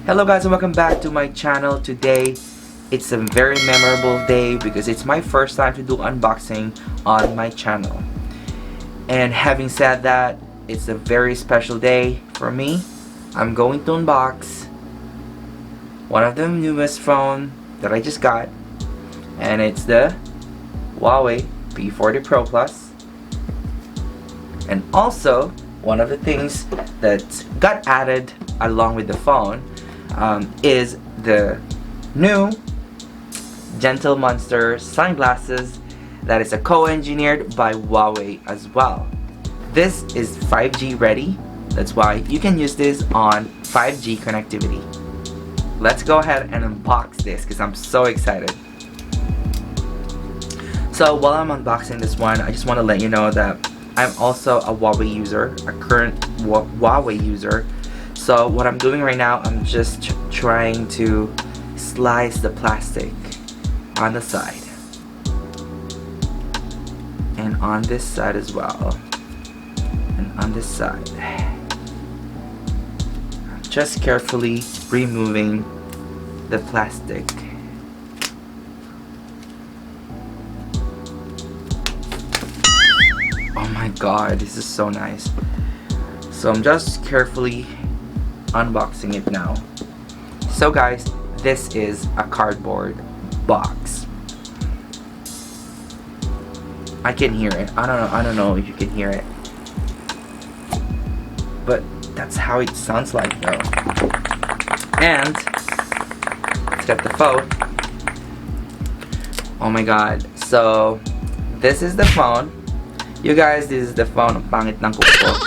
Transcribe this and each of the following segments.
Hello guys and welcome back to my channel. Today it's a very memorable day because it's my first time to do unboxing on my channel. And having said that, it's a very special day for me. I'm going to unbox one of the newest phone that I just got, and it's the Huawei P40 Pro Plus. And also one of the things that got added along with the phone is the new Gentle Monster sunglasses that is co-engineered by Huawei as well. This is 5G ready, that's why you can use this on 5G connectivity. Let's go ahead and unbox this because I'm so excited. So while I'm unboxing this one, I just want to let you know that I'm also a Huawei user, a current Huawei user. So what I'm doing right now, I'm just trying to slice the plastic on the side and on this side as well, and on this side. Just carefully removing the plastic. Oh my god, this is so nice. So I'm just carefully unboxing it now. So guys, this is a cardboard box. I can hear it. I don't know if you can hear it, but that's how it sounds like though. And let's get the phone. Oh my god. So this is the phone. You guys, this is the phone. Ang pangit ng kuko.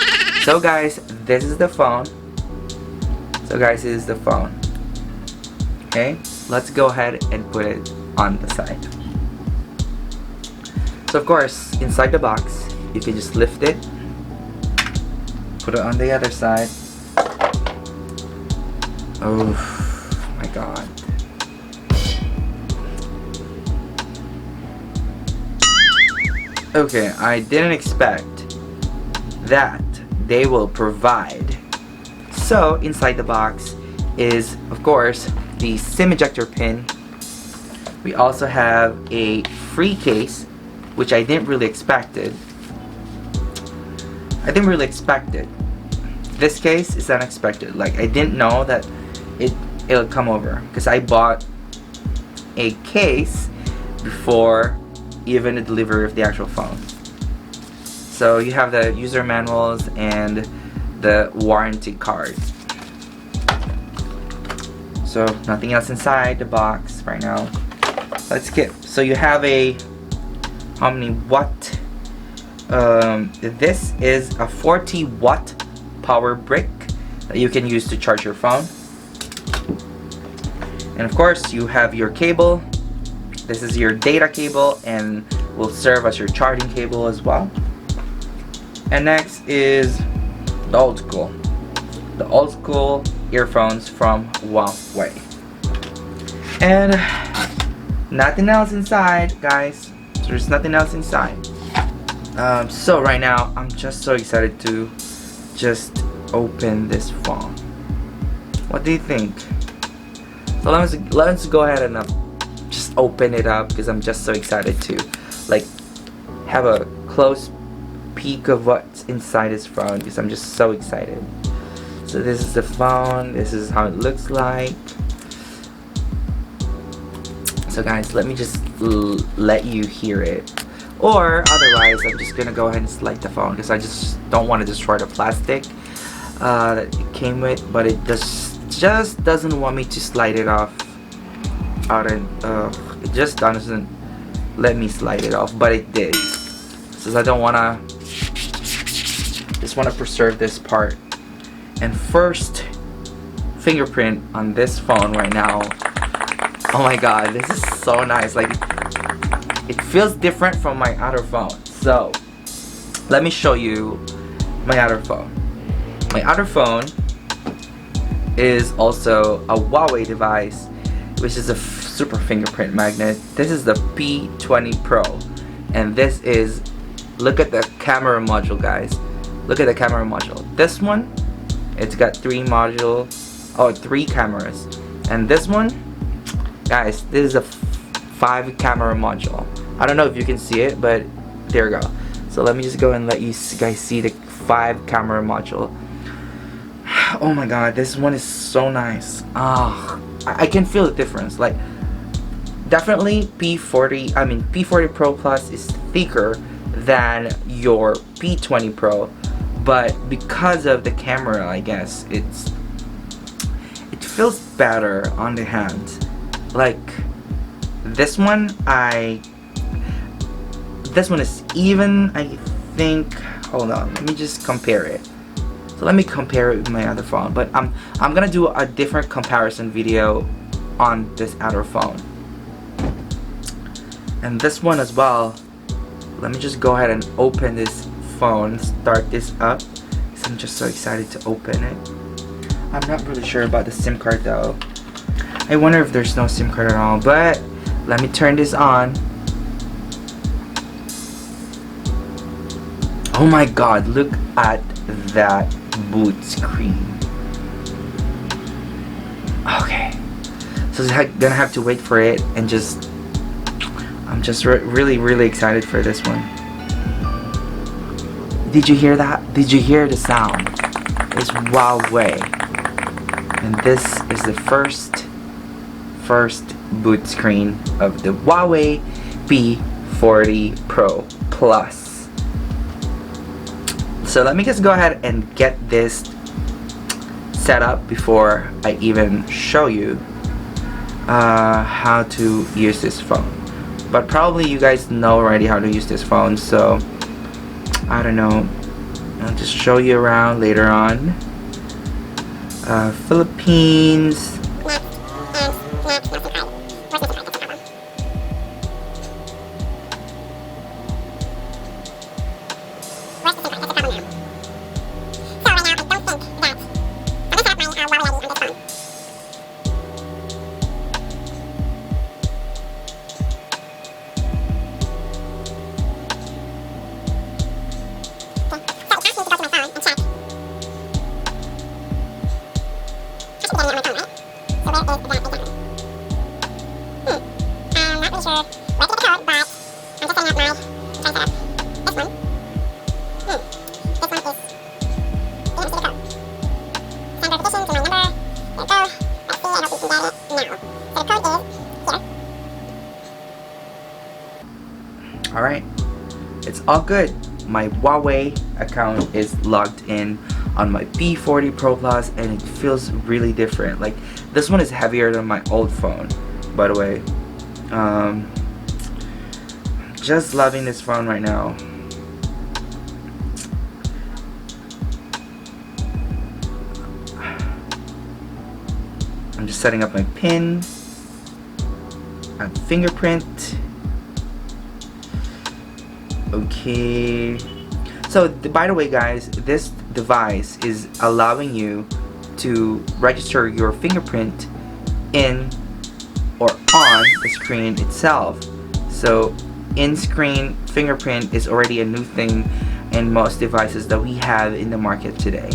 So guys, this is the phone. So guys, this is the phone. Okay, let's go ahead and put it on the side. So of course, inside the box, you can just lift it, put it on the other side. Oh my god. Okay, I didn't expect that they will provide. So inside the box is, of course, the SIM ejector pin. We also have a free case, which I didn't really expect it. This case is unexpected. Like, I didn't know that it'll come over because I bought a case before even the delivery of the actual phone. So you have the user manuals and the warranty card. So nothing else inside the box right now. Let's skip. So you have a how many watt? This is a 40 watt power brick that you can use to charge your phone. And of course you have your cable. This is your data cable and will serve as your charging cable as well. And next is the old school earphones from Huawei. And nothing else inside, guys. There's nothing else inside. So right now I'm just so excited to just open this phone. What do you think? So let's go ahead and just open it up because I'm just so excited to like have a close peek of what's inside this phone because I'm just so excited. So this is the phone. This is how it looks like. So guys, let me just let you hear it. Or otherwise, I'm just gonna go ahead and select the phone because I just don't want to destroy the plastic that it came with, but it just doesn't want me to slide it off out, and it just doesn't let me slide it off, but it did. Since I don't wanna, just wanna preserve this part. And first fingerprint on this phone right now. Oh my god, this is so nice. Like, it feels different from my other phone. So let me show you my other phone. My other phone is also a Huawei device, which is a super fingerprint magnet. This is the P20 Pro, and this is, look at the camera module, guys. Look at the camera module. This one, it's got 3 modules Oh, 3 cameras. And this one, guys, this is a 5 camera module. I don't know if you can see it, but there we go. So let me just go and let you guys see the 5 camera module. Oh my god, this one is so nice. I can feel the difference. Like, definitely P40 Pro Plus is thicker than your P20 Pro, but because of the camera, I guess it feels better on the hand. Like this one is even, I think. Hold on, let me just compare it. So let me compare it with my other phone, but I'm gonna do a different comparison video on this other phone. And this one as well. Let me just go ahead and open this phone, start this up, because I'm just so excited to open it. I'm not really sure about the SIM card though. I wonder if there's no SIM card at all, but let me turn this on. Oh my god, look at that boot screen. Okay, so I'm gonna have to wait for it and just I'm just really excited for this one. Did you hear that? Did you hear the sound? It's Huawei, and this is the first boot screen of the Huawei P40 Pro Plus. So let me just go ahead and get this set up before I even show you how to use this phone. But probably you guys know already how to use this phone, so I don't know. I'll just show you around later on. Philippines. Alright, it's all good. My Huawei account is logged in on my P40 Pro Plus, and it feels really different. Like, this one is heavier than my old phone, by the way. Just loving this phone right now. I'm just setting up my pin and fingerprint. Okay, so by the way guys, this device is allowing you to register your fingerprint in or on the screen itself. So in-screen fingerprint is already a new thing in most devices that we have in the market today.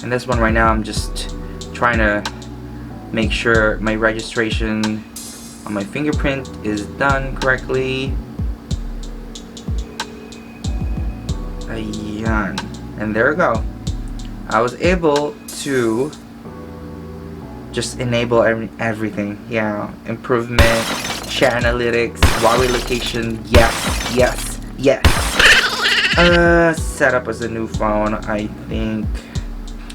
And this one right now, I'm just trying to make sure my registration on my fingerprint is done correctly. Ayan. And there we go. I was able to just enable everything. Yeah, improvement, chat analytics, Huawei location, yes. Set up as a new phone, I think.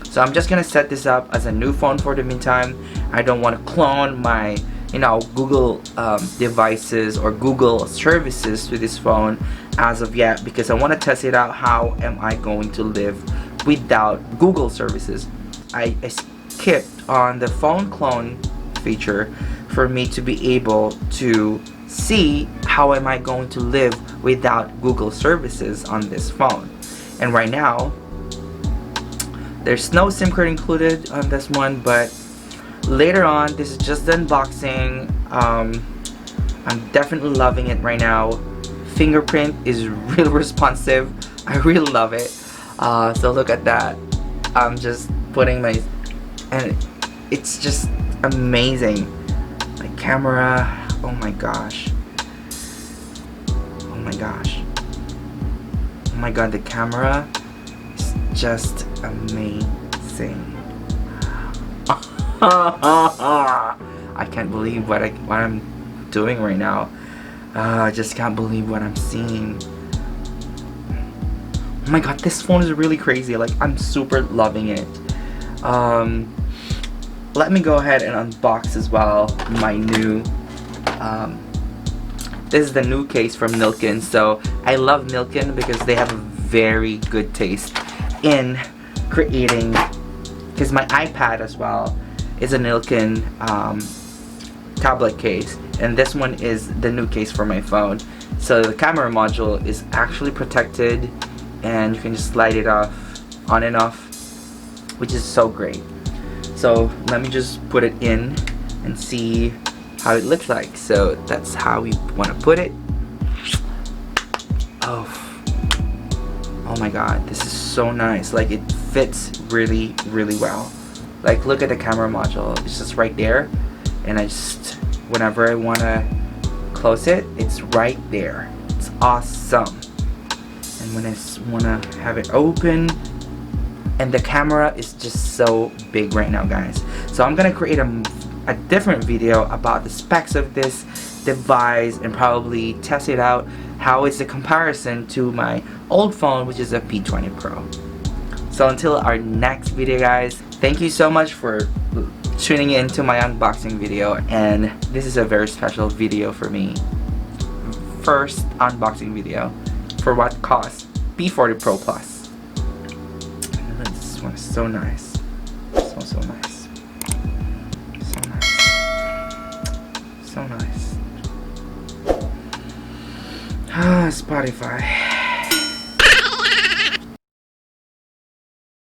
So I'm just gonna set this up as a new phone for the meantime. I don't want to clone my, Google devices or Google services to this phone as of yet, because I want to test it out. How am I going to live without Google services? I skipped on the phone clone feature for me to be able to see how am I going to live without Google services on this phone. And right now, there's no SIM card included on this one, but later on, this is just the unboxing. I'm definitely loving it right now. Fingerprint is real responsive. I really love it. So look at that. I'm just putting my, and it's just amazing. My camera, oh my gosh. Oh my gosh. Oh my god, the camera is just amazing. I can't believe what I'm doing right now. I just can't believe what I'm seeing. Oh my god, this phone is really crazy. Like, I'm super loving it. Let me go ahead and unbox as well my new this is the new case from Nillkin. So I love Nillkin because they have a very good taste in creating, because my iPad as well is a Nillkin tablet case, and this one is the new case for my phone. So the camera module is actually protected, and you can just slide it off, on and off, which is so great. So let me just put it in and see how it looks like. So that's how we want to put it. Oh my god, this is so nice. Like, it fits really, really well. Like, look at the camera module. It's just right there, and I just, whenever I want to close it, it's right there. It's awesome. And when I want to have it open, and the camera is just so big right now, guys. So I'm gonna create a different video about the specs of this device and probably test it out, how is the comparison to my old phone, which is a P40 Pro. So until our next video, guys, thank you so much for tuning in to my unboxing video, and this is a very special video for me. First unboxing video for what costs P40 Pro Plus. This one is so nice. So nice. So nice. So nice. Spotify.